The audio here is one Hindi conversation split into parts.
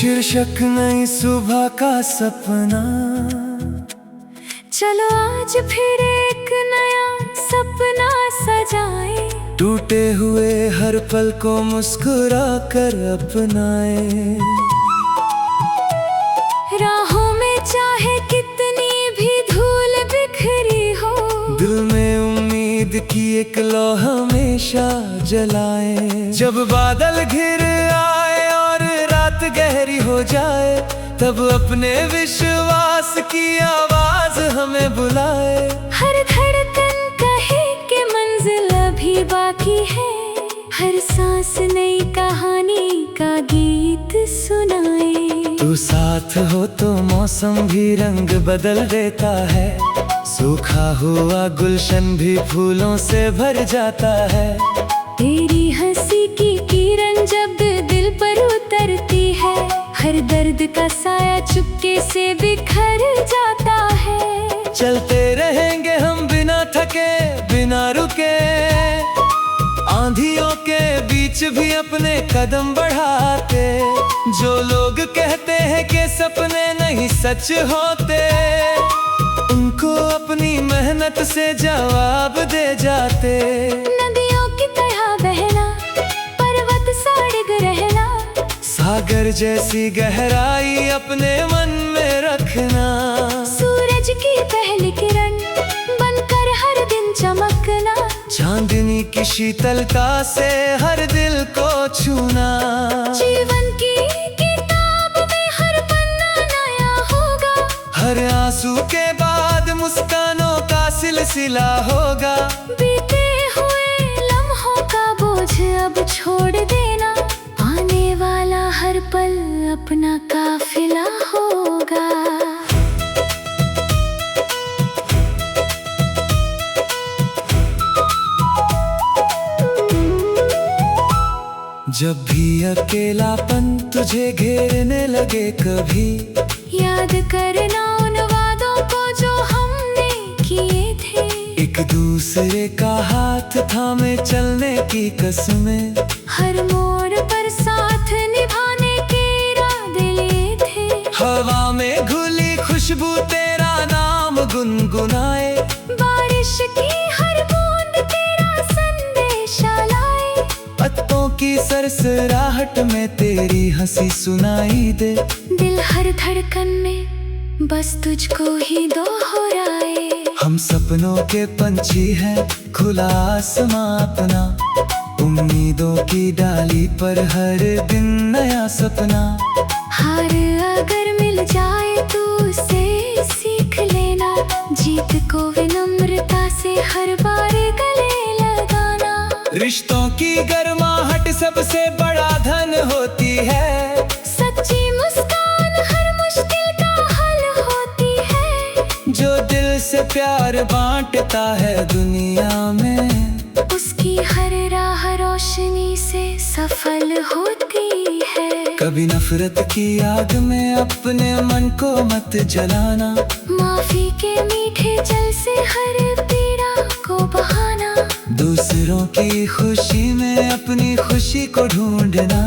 शीर्षक नई सुबह का सपना। चलो आज फिर एक नया सपना सजाए, टूटे हुए हर पल को मुस्कुरा कर अपनाए। राहों में चाहे कितनी भी धूल बिखरी हो, दिल में उम्मीद की एक लौ हमेशा जलाए। जब बादल घिर आए और रात गहरी हो जाए, तब अपने विश्वास की आवाज हमें बुलाए। हर धड़कन कहे कि मंजिल अभी बाकी है, हर सांस नई कहानी का गीत सुनाए। तू साथ हो तो मौसम भी रंग बदल देता है, सूखा हुआ गुलशन भी फूलों से भर जाता है। तेरी हंसी की किरण जब दिल पर उतरती है, हर दर्द का साया चुपके से बिखर जाता है। चलते रहेंगे हम बिना थके बिना रुके, आंधियों के बीच भी अपने कदम बढ़ाते। जो लोग कहते हैं कि सपने नहीं सच होते, उनको अपनी मेहनत से जवाब दे जाते। नदियों की तरह बहना, पर्वत सा डिग रहना, सागर जैसी गहराई अपने मन में रखना। सूरज की पहली किरण बनकर हर दिन चमकना, चांदनी की शीतलता से हर दिल को छूना। जीवन की किताब में हर पन्ना नया होगा, हर आंसू के बाद मुस्कानों का सिलसिला होगा। बीते हुए लम्हों का बोझ अब छोड़ देना, आने वाला हर पल अपना काफिला होगा। जब भी अकेलापन तुझे घेरने लगे कभी, याद करना उन वादों को जो हमने किए थे। एक दूसरे का हाथ थामे चलने की कसमें, हर मोड़ पर साथ निभाने के इरादे लिए थे। हवा में घुली खुशबू तेरा नाम गुनगुनाए, बारिश की हर बूंद तेरा संदेशा लाए। पत्तों की सरसराहट में तेरी हंसी सुनाई दे। दिल हर धड़कन में बस तुझको ही दोहराए। हम सपनों के पंछी हैं, खुला आसमां अपना, उम्मीदों की डाली पर हर दिन नया सपना। हार अगर मिल जाए तो उसे सीख लेना, जीत को विनम्रता से हर बार गले लगाना। रिश्तों की गर्माहट सबसे बड़ा धन होती है, सच्ची मुस्कान हर मुश्किल का हल होती है। जो दिल से प्यार बांटता है दुनिया में, उसकी हर राह रोशनी से सफल होती है। कभी नफरत की आग में अपने मन को मत जलाना, माफी के मीठे जल से हर पीड़ा को बहाना। दूसरों की खुशी में अपनी खुशी को ढूंढना,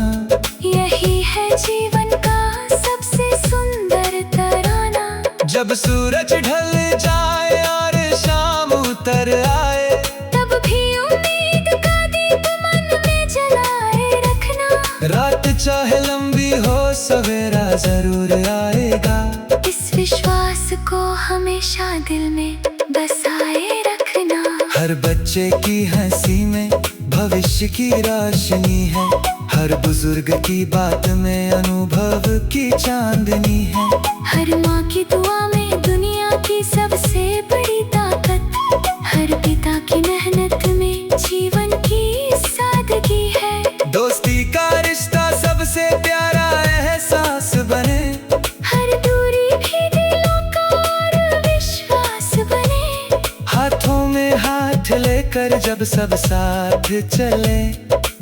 यही है जीवन का सबसे सुंदर तराना। जब सूरज ढल जाए और शाम उतर आए, तब भी उम्मीद का दीप मन में जलाए रखना। रात चाहे लंबी हो सवेरा जरूर आएगा, इस विश्वास को हमेशा दिल में बसाए रखना। हर बच्चे की हंसी में भविष्य की रोशनी है, हर बुजुर्ग की बात में अनुभव की चांदनी है। हर माँ की दुआ में दुनिया की सबसे बड़ी ताकत, हर पिता की मेहनत में जीवन की सादगी है। दोस्ती का रिश्ता सबसे प्यारा एहसास बने, हर दूरी भी दिलों का और विश्वास बने। हाथों में हाथ लेकर जब सब साथ चले,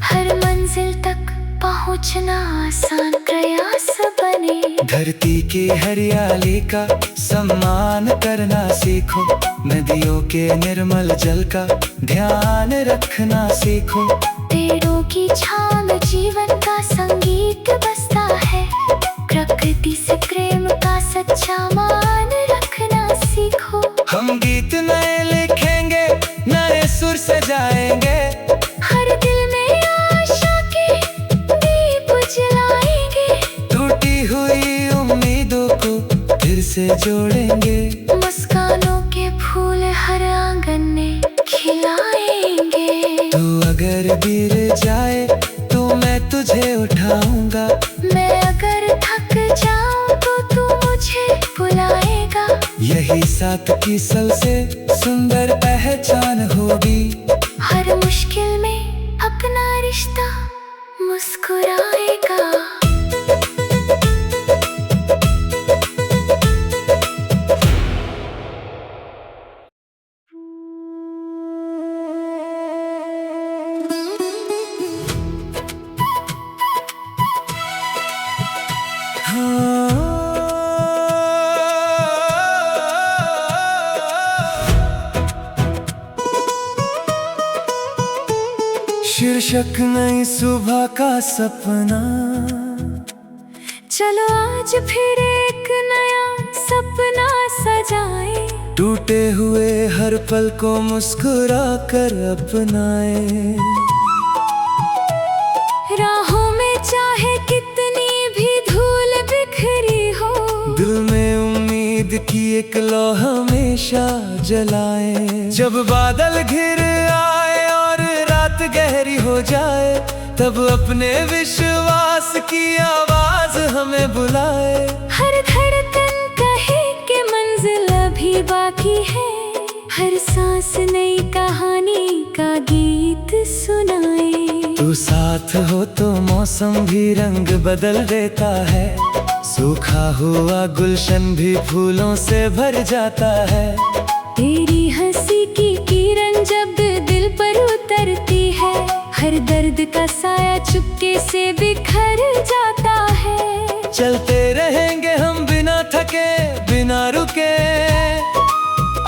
हर मंजिल तक पहुंचना आसान प्रयास बने। धरती की हरियाली का सम्मान करना सीखो, नदियों के निर्मल जल का ध्यान रखना सीखो। पेड़ों की छाँव में जीवन का संगीत बसता है, का सच्चा मान रखना सीखो। हम गीत नए लिखेंगे, नए सुर सजाएंगे, हर दिल में आशा के दीप जलाएंगे, टूटी हुई उम्मीदों को फिर से जोड़ेंगे। मुस्कानों के फूल हर आंगन में खिलाएंगे। तू अगर गिर जाए तो मैं तुझे उठाऊंगा, मैं अगर थक जाऊं तो तू मुझे बुलाएगा। यही साथ की सबसे सुंदर पहचान होगी। हर मुश्किल में अपना रिश्ता मुस्कुराएगा। शीर्षक नई सुबह का सपना, चलो आज फिर एक नया सपना सजाए। टूटे हुए हर पल को मुस्कुरा कर अपनाए। राहों में चाहे कितनी भी धूल बिखरी हो, दिल में उम्मीद की एक लौ हमेशा जलाए। जब बादल घिर आए और रात गहरी हो जाए, तब अपने विश्वास की आवाज हमें बुलाए। हर धड़कन कहे कि मंजिल अभी बाकी है, हर सांस नई कहानी का गीत सुनाए। तू साथ हो तो मौसम भी रंग बदल देता है, सूखा हुआ गुलशन भी फूलों से भर जाता है। तेरी हंसी की किरण जब दिल पर उतरती है, हर दर्द का साया चुपके से बिखर जाता है। चलते रहेंगे हम बिना थके बिना रुके,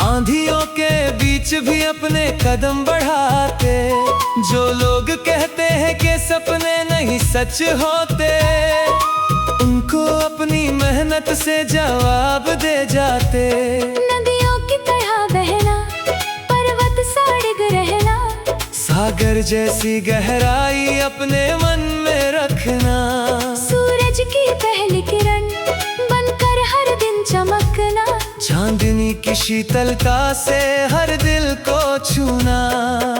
आंधियों के बीच भी अपने कदम बढ़ाते। जो लोग कहते हैं कि सपने नहीं सच होते, उनको अपनी मेहनत से जवाब दे जाते। नदियों की तरह बहना, पर्वत सा डिग रहना, सागर जैसी गहराई अपने मन में रखना। सूरज की पहली किरण बनकर हर दिन चमकना, चांदनी की शीतलता से हर दिल को छूना।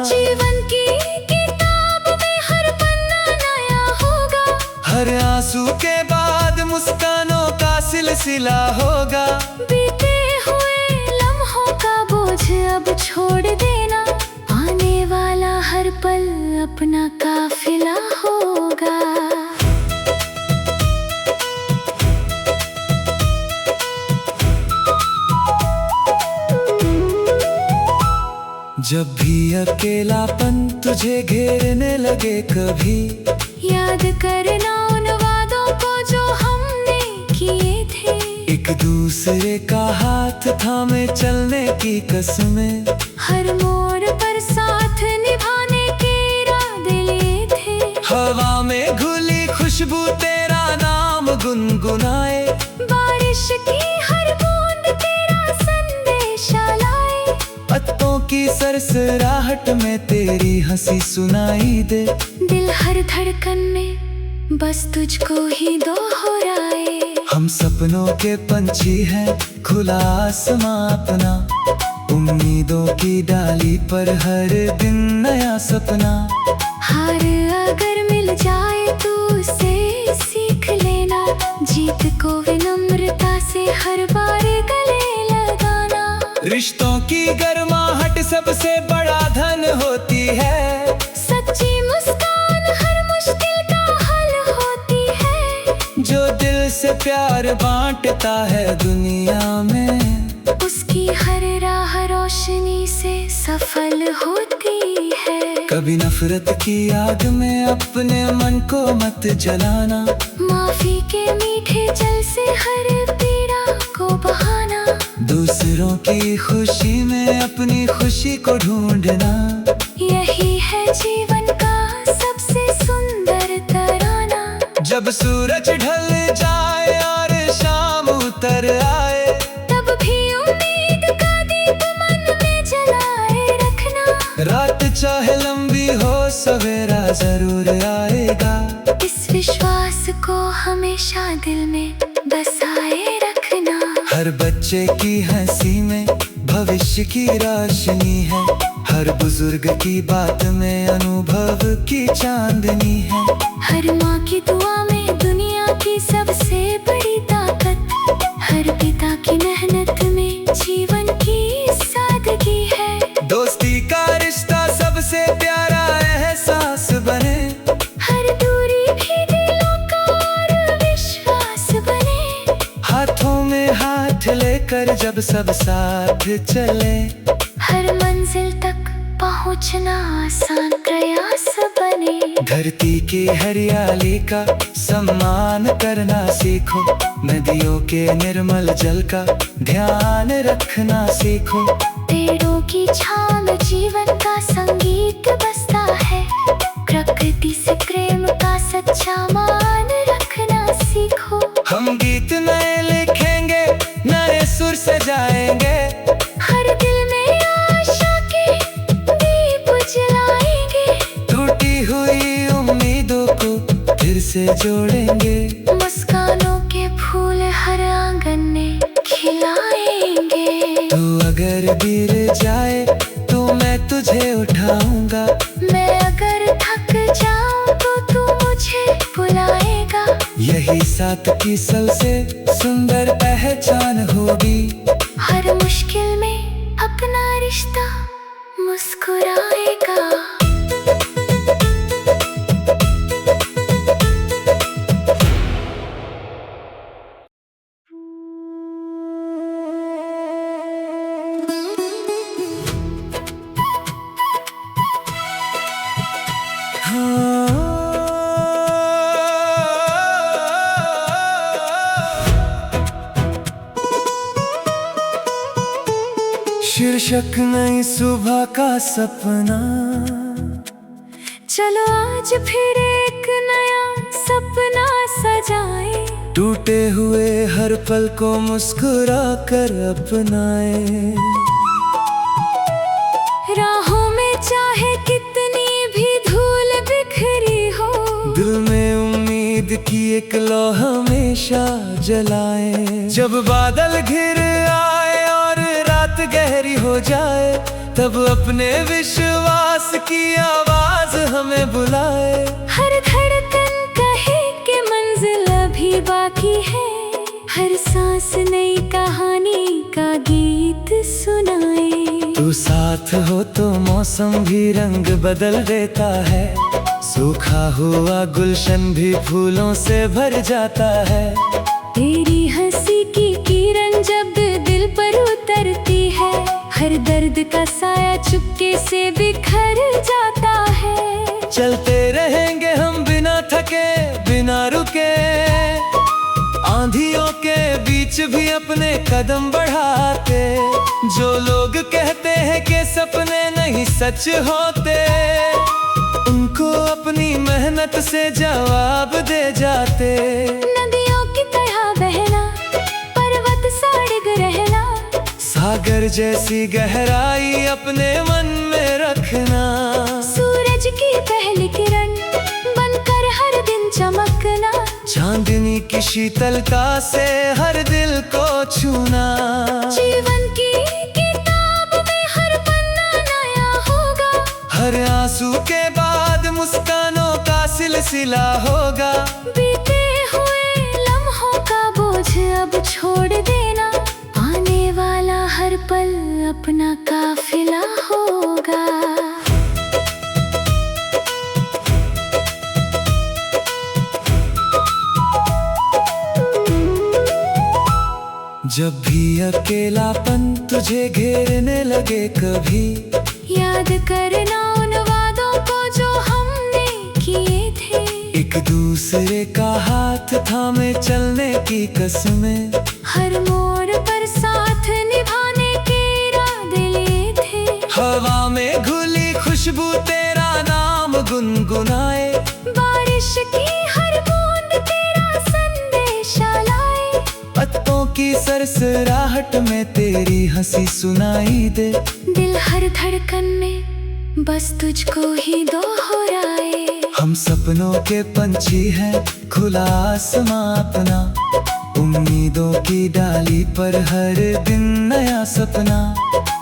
जीवन की किताब में हर पन्ना नया होगा, हर आंसू के बाद मुस्कानों का सिलसिला होगा। बीते हुए लम्हों का बोझ अब छोड़ देना, आने वाला हर पल अपना काफिला होगा। जब भी अकेलापन तुझे घेरने लगे कभी, याद करना उन वादों को जो हमने किए थे। एक दूसरे का हाथ थामे चलने की कसमें, हर मोड़ पर साथ निभाने के इरादे लिए थे। हवा में घुली खुशबू तेरा नाम गुनगुनाए, बारिश की हर बूंद तेरा संदेशा लाए। पत्तों की सरसराहट में तेरी हंसी सुनाई दे। दिल हर धड़कन में बस तुझको ही दोहराए। हम सपनों के पंछी हैं, खुला आसमां अपना, उम्मीदों की डाली पर हर दिन नया सपना। हार अगर मिल जाए तो उसे सीख लेना, जीत को विनम्रता से हर बार गले लगाना। रिश्तों की गर्माहट सबसे बड़ा धन होती है, सच्ची मुस्कान हर मुश्किल का हल होती है। जो दिल से प्यार बांटता है दुनिया में, उसकी हर राह रोशनी से सफल होती है। कभी नफरत की आग में अपने मन को मत जलाना, माफी के मीठे जल से हर पीड़ा को बहाना। दूसरों की खुशी में अपनी खुशी को ढूंढना, यही है जीवन का सबसे सुंदर तराना। जब सूरज ढल जाए और शाम जरूर आएगा। इस विश्वास को हमेशा दिल में बसाए रखना। हर बच्चे की हंसी में भविष्य की रोशनी है। हर बुजुर्ग की बात में अनुभव की चांदनी है। हर माँ की दुआ में दुनिया की सबसे बड़ी ताकत। हर पिता की मेहनत में जीवन की सादगी है। दोस्ती का रिश्ता सबसे प्यारा एहसास बने। हर दूरी भी दिलों का और विश्वास बने। हाथों में हाथ लेकर जब सब साथ चले। हर मंजिल तक पहुंचना आसान प्रयास बने। धरती की हरियाली का सम्मान करना सीखो। नदियों के निर्मल जल का ध्यान रखना सीखो। पेड़ों की छांव में जीवन का संगीत बसता है। प्रकृति से प्रेम का सच्चा मान रखना सीखो। हम गीत नए लिखेंगे, नए सुर सजाएंगे। हर दिल में आशा के दीप जलाएंगे। टूटी हुई उम्मीदों को फिर से जोड़ेंगे। मुस्कानों के फूल हर आंगन में खिलाएंगे। तू अगर गिर जाए तो मैं तुझे उठाऊंगा। मैं अगर थक जाऊं तो तू मुझे बुलाएगा। यही साथ की सबसे सुंदर पहचान होगी। हर मुश्किल में अपना रिश्ता मुस्कुराएगा। शीर्षक नई सुबह का सपना। चलो आज फिर एक नया सपना सजाए। टूटे हुए हर पल को मुस्कुरा कर अपनाए। राहों में चाहे कितनी भी धूल बिखरी हो। दिल में उम्मीद की एक लौ हमेशा जलाए। जब बादल घिर आए और रात गहरी हो जाए, तब अपने विश्वास की आवाज हमें बुलाए। हर धड़कन कहे कि मंजिल अभी बाकी है। हर सांस नई कहानी का गीत सुनाए। तू साथ हो तो मौसम भी रंग बदल देता है। सूखा हुआ गुलशन भी फूलों से भर जाता है। तेरी हंसी की किरण जब दिल पर उतरती है। हर दर्द का साया चुपके से बिखर जाता है। चलते रहेंगे हम बिना थके बिना रुके। आंधियों के बीच भी अपने कदम बढ़ाते। जो लोग कहते हैं कि सपने नहीं सच होते, उनको अपनी मेहनत से जवाब दे जाते। नदियों की तरह बहना, पर्वत सा डिग रहना। सागर जैसी गहराई अपने मन में रखना। सूरज की पहली किरण बनकर हर दिन चमकना। चांदनी की शीतलता से हर दिल को छूना। जीवन की किताब में हर पन्ना नया होगा। हर आंसू के बाद मुस्कानों का सिलसिला होगा। बीते हुए लम्हों का बोझ अब छोड़ देना। आने वाला हर पल अपना काफिला होगा। जब भी अकेलापन तुझे घेरने लगे कभी, याद करना उन वादों को जो हमने किए थे। एक दूसरे का हाथ थामे चलने की कसमें। हर मोड़ पर साथ निभाने के इरादे लिए थे। हवा में घुली खुशबू तेरा नाम गुनगुनाए। बारिश की हर बूंद तेरा संदेशा लाए। पत्तों की सरसराहट में तेरी हंसी सुनाई दे। दिल हर धड़कन में बस तुझको ही दोहराए। हम सपनों के पंछी हैं, खुला आसमां अपना, उम्मीदों की डाली पर हर दिन नया सपना।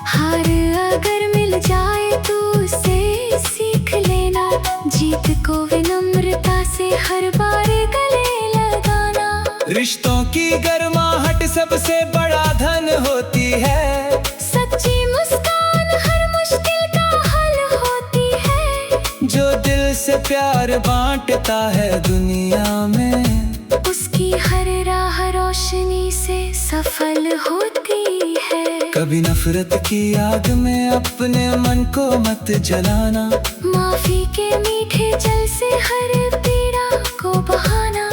हार अगर मिल जाए तो उसे सीख लेना, जीत को विनम्रता से हर बार गले लगाना। रिश्तों की गर्माहट सबसे बड़ा धन होती है, सच्ची मुस्कान हर मुश्किल का हल होती है। जो दिल से प्यार बांटता है दुनिया में, उसकी हर राह रोशनी से सफल होती है। कभी नफरत की आग में अपने मन को मत जलाना, माफी के मीठे जल से हर पीड़ा को बहाना।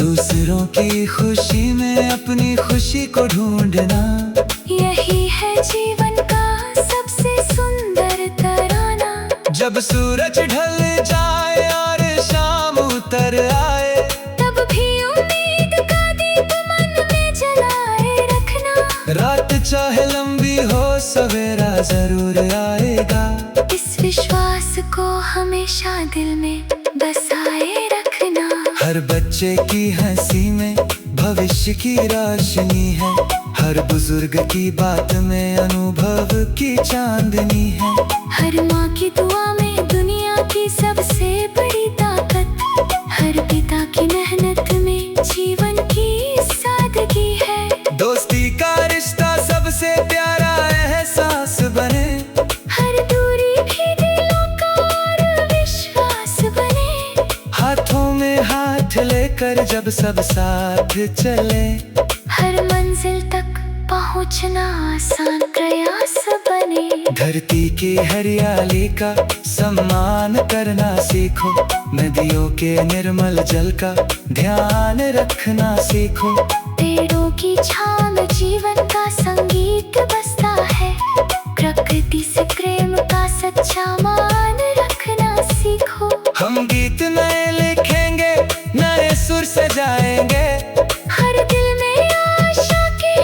दूसरों की खुशी में अपनी खुशी को ढूंढना, यही है जीवन का सबसे सुंदर तराना। जब सूरज ढल जाए और शाम उतर आए, तब भी उम्मीद का दीप मन में जलाए रखना। रात चाहे लंबी हो सवेरा जरूर आएगा, इस विश्वास को हमेशा दिल में बसाए रखना। हर बच्चे की हंसी में भविष्य की रोशनी है, हर बुजुर्ग की बात में अनुभव की चांदनी है। हर माँ की दुआ में दुनिया की सबसे बड़ी ताकत, हर पिता की मेहनत में जीवन की सादगी है। दोस्ती का रिश्ता सबसे प्यारा एहसास बने, हर दूरी भी दिलों का और विश्वास बने। हाथों में हाथ लेकर जब सब साथ चले, हर मंजिल तक पहुंचना आसान प्रयास बने। धरती की हरियाली का सम्मान करना सीखो, नदियों के निर्मल जल का ध्यान रखना सीखो। पेड़ों की छाँव में जीवन का संगीत बसता है, प्रकृति से प्रेम का सच्चा मान रखना सीखो। हम गीत नए लिखेंगे, नए सुर सजाएंगे, हर दिल में आशा के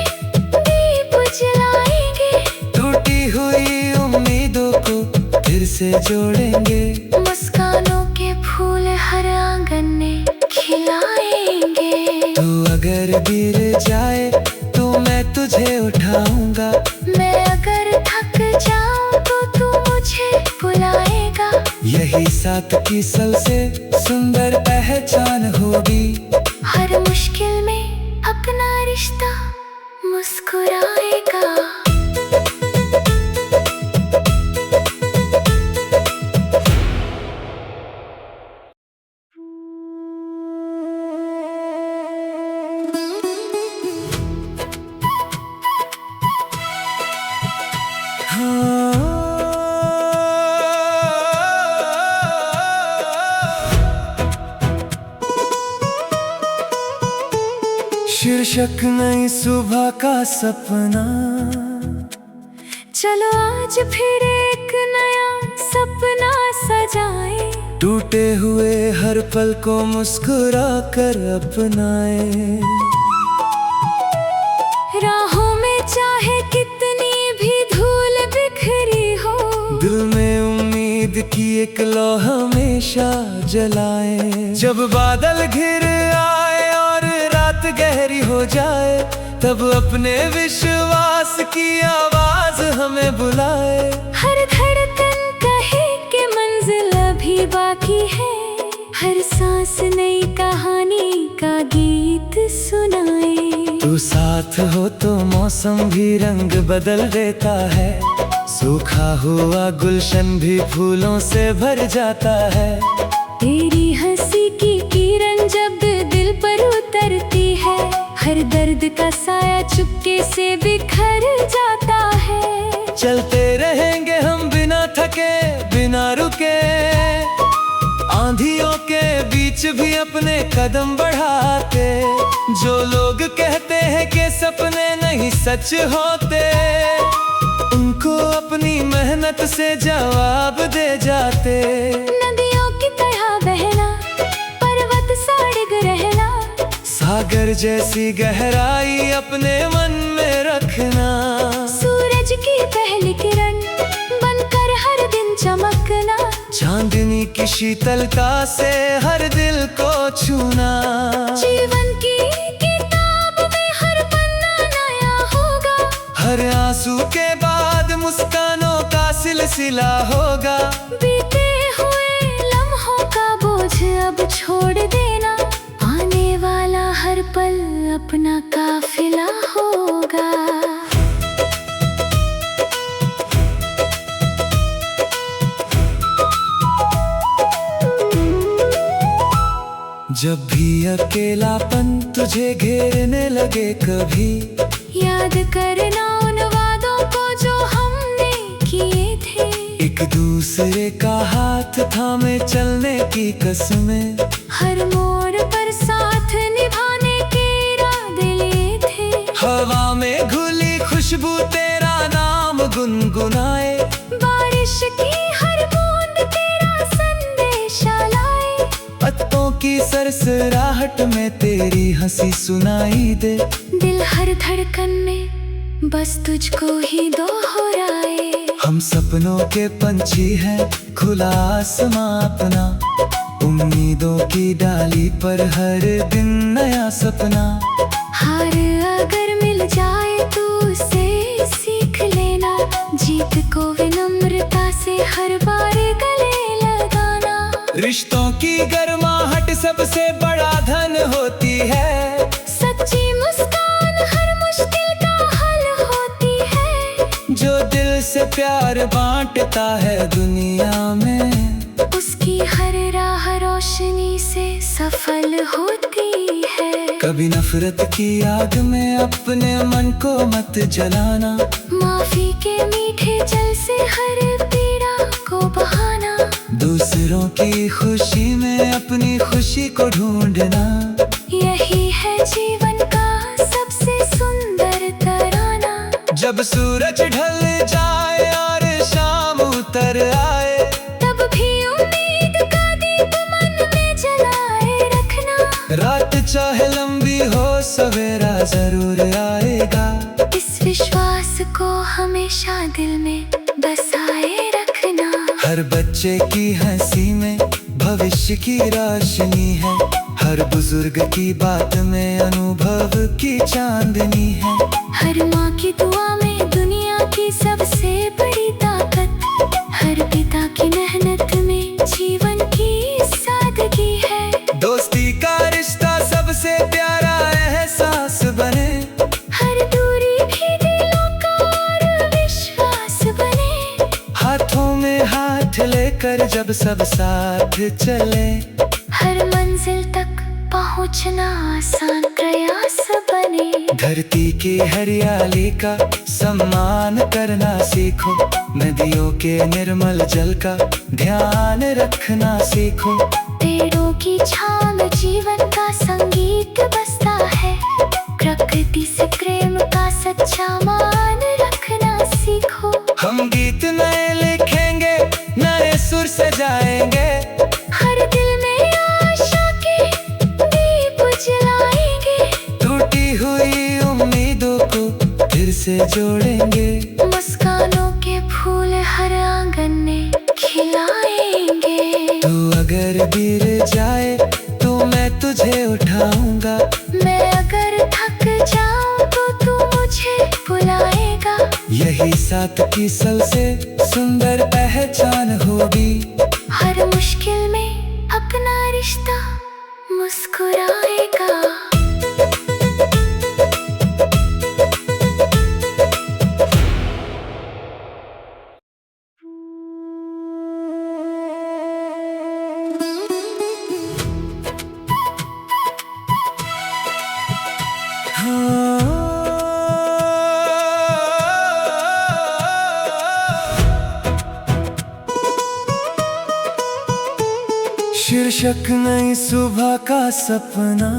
दीप जलाएंगे। टूटी हुई उम्मीदों को फिर से जोड़ेंगे, मुस्कानों के फूल हर आंगन में खिलाएंगे। तू अगर गिर जाए तो मैं तुझे उठाऊंगा, मैं अगर थक जाऊं तो तू मुझे बुलाएगा। यही साथ की सबसे सुंदर पहचान होगी। हर मुश्किल में अपना रिश्ता मुस्कुराएगा। शीर्षक नई सुबह का सपना, चलो आज फिर एक नया सपना सजाए। टूटे हुए हर पल को मुस्कुरा कर अपनाए। राहों में चाहे कितनी भी धूल बिखरी हो, दिल में उम्मीद की एक लौ हमेशा जलाए। जब बादल घिर आए और रात गहरी हो जाए, तब अपने विश्वास की आवाज हमें बुलाए। हर धड़कन कहे कि मंजिल अभी बाकी है, हर सांस नई कहानी का गीत सुनाए। तू साथ हो तो मौसम भी रंग बदल देता है, सूखा हुआ गुलशन भी फूलों से भर जाता है। तेरी हंसी की किरण जब दिल पर उतरती है, हर दर्द का साया चुपके से बिखर जाता है। चलते रहेंगे हम बिना थके बिना रुके, आंधियों के बीच भी अपने कदम बढ़ाते। जो लोग कहते हैं कि सपने नहीं सच होते, उनको अपनी मेहनत से जवाब दे जाते। नदियों की तरह बहना, पर्वत सा डिग रहना, सागर जैसी गहराई अपने मन में रखना। सूरज की पहली किरण बनकर हर दिन चमकना, चांदनी उन्हीं की शीतलता से हर दिल को छूना। जीवन की किताब में हर पन्ना नया होगा, हर आंसू के बाद मुस्कानों का सिलसिला होगा। बीते हुए लम्हों का बोझ अब छोड़ देना, आने वाला हर पल अपना काफिला होगा। जब भी अकेलापन तुझे घेरने लगे कभी, याद करना उन वादों को जो हमने किए थे। एक दूसरे का हाथ थामे चलने की कसमें, हर मोड़ पर साथ निभाने के इरादे लिए थे। हवा में घुली खुशबू तेरा नाम गुनगुनाए, बारिश की हर बूंद तेरा संदेशा लाए। पत्तों की सरसराहट में तेरी हंसी सुनाई दे। दिल हर धड़कन में बस तुझको ही दोहराए। हम सपनों के पंछी हैं, खुला आसमां अपना, उम्मीदों की डाली पर हर दिन नया सपना। हार अगर मिल जाए तो उसे सीख लेना, जीत को विनम्रता से हर बार गले लगाना। रिश्तों की गर्माहट सबसे बड़ा धन होती है, सच्ची मुस्कान हर मुश्किल का हल होती है। जो दिल से प्यार बांटता है दुनिया में, उसकी हर राह रोशनी से सफल होती है। कभी नफरत की आग में अपने मन को मत जलाना, माफी के मीठे जल से हर पीड़ा को बहाना। दूसरों की खुशी में अपनी खुशी को ढूंढना, यही है जीवन का सबसे सुंदर तराना। जब सूरज ढल जाए और शाम उतर आए, तब भी उम्मीद का दीप मन में जलाए रखना। रात चाहे लंबी हो सवेरा जरूर आएगा, इस विश्वास को हमेशा दिल में बसाए रखना। हर बच्चे की हंसी में भविष्य की रोशनी है, हर बुजुर्ग की बात में अनुभव की चांदनी है। हर माँ की दुआ में दुनिया की सबसे बड़ी ताकत, हर पिता की मेहनत में जीवन की सादगी है। दोस्ती का रिश्ता सबसे प्यारा एहसास बने, हर दूरी भी दिलों का और विश्वास बने। हाथों में हाथ लेकर जब सब साथ चले, हर मंजिल तक पहुंचना आसान प्रयास बने। धरती की हरियाली का सम्मान करना सीखो, नदियों के निर्मल जल का ध्यान रखना सीखो। पेड़ों की छाँव में जीवन का संगीत बसता है, प्रकृति से प्रेम का सच्चा मान रखना सीखो। हम गीत नए लिखेंगे, नए सुर सजाएंगे, हर दिल में आशा के दीप जलाएंगे। टूटी हुई उम्मीदों को फिर से जोड़ेंगे, मुस्कानों के फूल हर आंगन में खिलाएंगे। तू अगर गिर जाए तो मैं तुझे उठाऊंगा, मैं अगर थक जाऊं तो तू मुझे बुलाएगा। यही साथ की सबसे सुंदर पहचान होगी। हर मुश्किल में अपना रिश्ता मुस्कुराएगा। शीर्षक नई सुबह का सपना,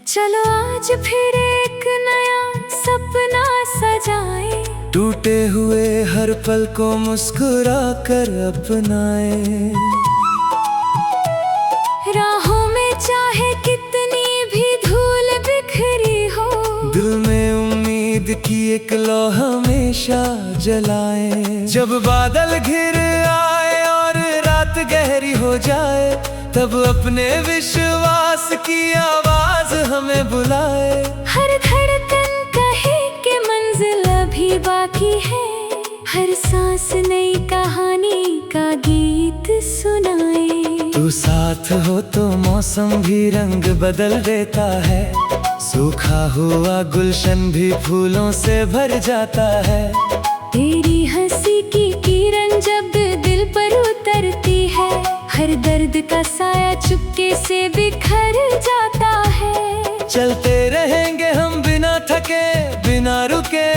चलो आज फिर एक नया सपना सजाए। टूटे हुए हर पल को मुस्कुरा कर अपनाए। राहों में चाहे कितनी भी धूल बिखरी हो, दिल में उम्मीद की एक लौ हमेशा जलाए। जब बादल घिर आए और गहरी हो जाए, तब अपने विश्वास की आवाज हमें बुलाए। हर धड़कन कहे कि मंजिल अभी बाकी है, हर सांस नई कहानी का गीत सुनाए। तू साथ हो तो मौसम भी रंग बदल देता है, सूखा हुआ गुलशन भी फूलों से भर जाता है। तेरी हंसी की किरण जब दिल पर उतरती है, हर दर्द का साया चुपके से बिखर जाता है। चलते रहेंगे हम बिना थके बिना रुके,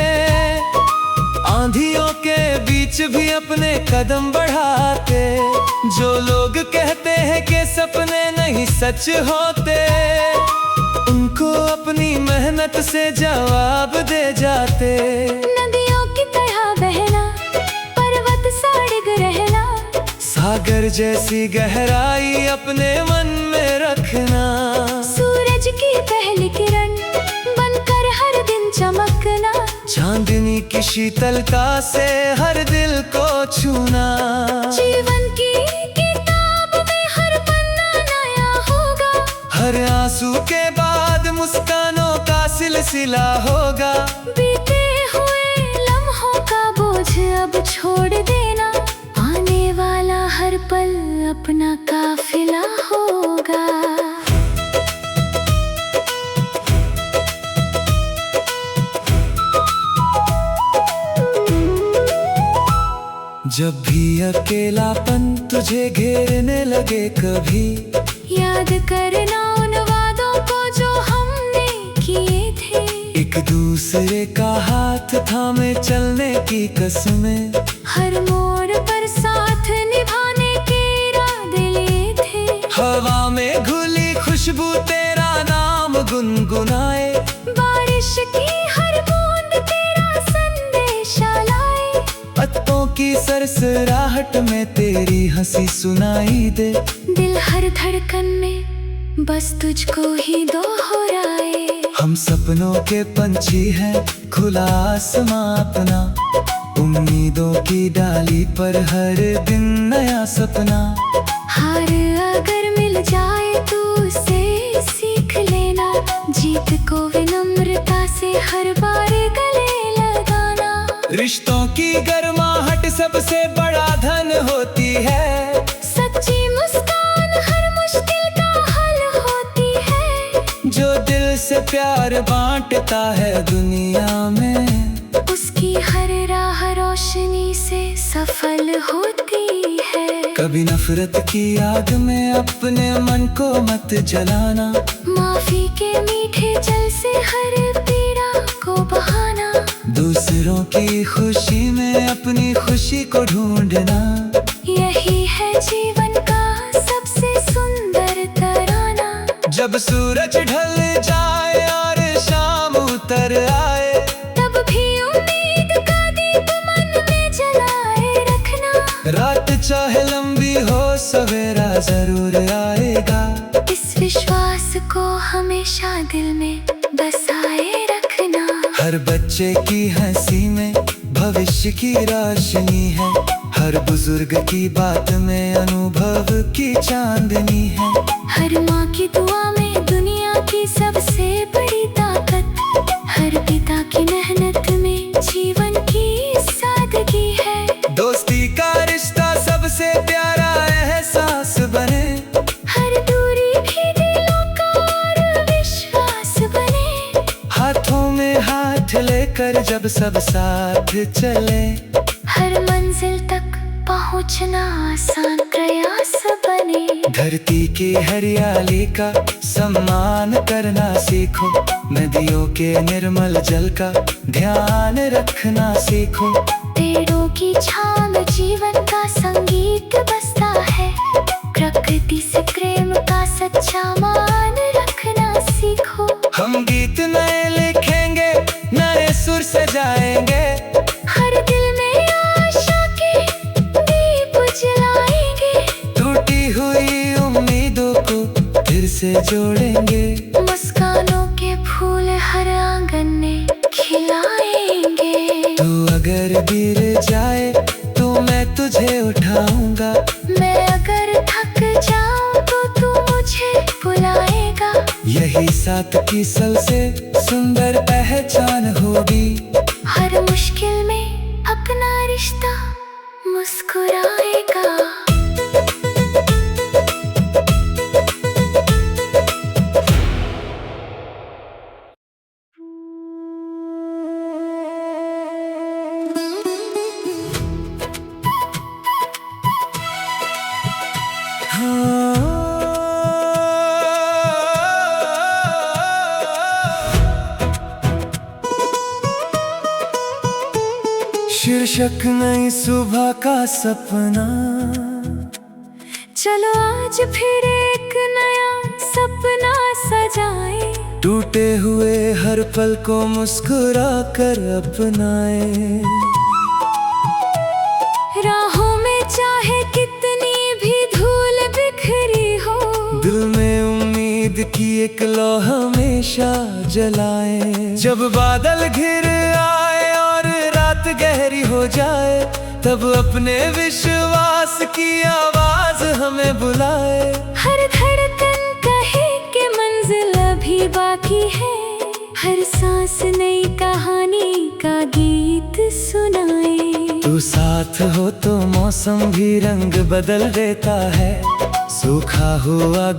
आंधियों के बीच भी अपने कदम बढ़ाते। जो लोग कहते हैं कि सपने नहीं सच होते, उनको अपनी मेहनत से जवाब दे जाते। नदियों की तरह बहना, पर्वत सा डिग रहना, सागर जैसी गहराई अपने मन में रखना। सूरज की पहली किरण बनकर हर दिन चमकना, चांदनी की शीतलता से हर दिल को छूना। जीवन की किताब में हर पन्ना नया होगा, हर आंसू के बाद मुस्कानों का सिलसिला होगा। बीते हुए लम्हों का बोझ अब छोड़ देना, आने वाला हर पल अपना काफिला होगा। जब भी अकेलापन तुझे घेरने लगे कभी, याद करना उन वादों को जो हमने किए थे। एक दूसरे का हाथ थामे चलने की कसमें, हर मोड़ पर साथ निभाने के इरादे लिए थे। हवा में घुली खुशबू तेरा नाम गुनगुनाए, बारिश की हर बूंद तेरा संदेशा लाए। पत्तों की सरसराहट में तेरी हंसी सुनाई दे। दिल हर धड़कन में बस तुझको ही दोहराए। हम सपनों के पंछी हैं, खुला आसमां अपना, उम्मीदों की डाली पर हर दिन नया सपना। हार अगर मिल जाए तो उसे सीख लेना, जीत को विनम्रता से हर बार गले लगाना। रिश्तों की गर्माहट सबसे बड़ा धन होती है, सच्ची मुस्कान हर मुश्किल का हल होती है। जो दिल से प्यार बांटता है दुनिया में, उसकी हर राह रोशनी से सफल होती है। कभी नफरत की आग में अपने मन को मत जलाना, माफी के मीठे जल से हर पीड़ा को बहाना। दूसरों की खुशी में अपनी खुशी को ढूंढना, यही है जीवन का सबसे सुंदर तराना। जब सूरज ढल जाए और शाम उतर आए, तब भी उम्मीद का दीप मन में जलाए रखना। रात चाहे लंबी हो सवेरा जरूर आएगा, इस विश्वास को हमेशा दिल में बसाए रखना। हर बच्चे की हंसी में भविष्य की रोशनी है, हर बुजुर्ग की बात में अनुभव की चांदनी है। हर माँ की दुआ में दुनिया की सबसे बड़ी ताकत, हर पिता की मेहनत में जीवन की सादगी है। दोस्ती का रिश्ता सबसे प्यारा एहसास बने, हर दूरी भी दिलों का और विश्वास बने। हाथों में हाथ लेकर जब सब साथ चले, हर मंजिल तक पहुंचना आसान प्रयास बने। धरती की हरियाली का सम्मान करना सीखो, नदियों के निर्मल जल का ध्यान रखना सीखो। पेड़ों की छांव में जीवन का संगीत बसता है, प्रकृति से प्रेम का सच्चा मान रखना सीखो। हम गीत नए लिखेंगे, नए सुर सजाएंगे, हर दिल में आशा के दीप जलाएंगे। टूटी हुई उम्मीदों को फिर से जोड़ेंगे, मुस्कानों के फूल हर आंगन में खिलाएंगे। तू अगर गिर जाए तो मैं तुझे उठाऊंगा, मैं अगर यही साथ की सबसे सुंदर पहचान होगी। हर मुश्किल में अपना रिश्ता मुस्कुराएगा। शीर्षक नई सुबह का सपना, चलो आज फिर एक नया सपना सजाए। टूटे हुए हर पल को मुस्कुरा कर अपनाए। राहों में चाहे कितनी भी धूल बिखरी हो, दिल में उम्मीद की एक लौ हमेशा जलाए। जब बादल घिर आए और रात गहरी हो जाए, तब अपने विश्वास की आवाज हमें बुलाए। हर धड़कन कहे कि मंजिल अभी बाकी है, हर सांस नई कहानी का गीत सुनाए। तू साथ हो तो मौसम भी रंग बदल देता है। सूखा हुआ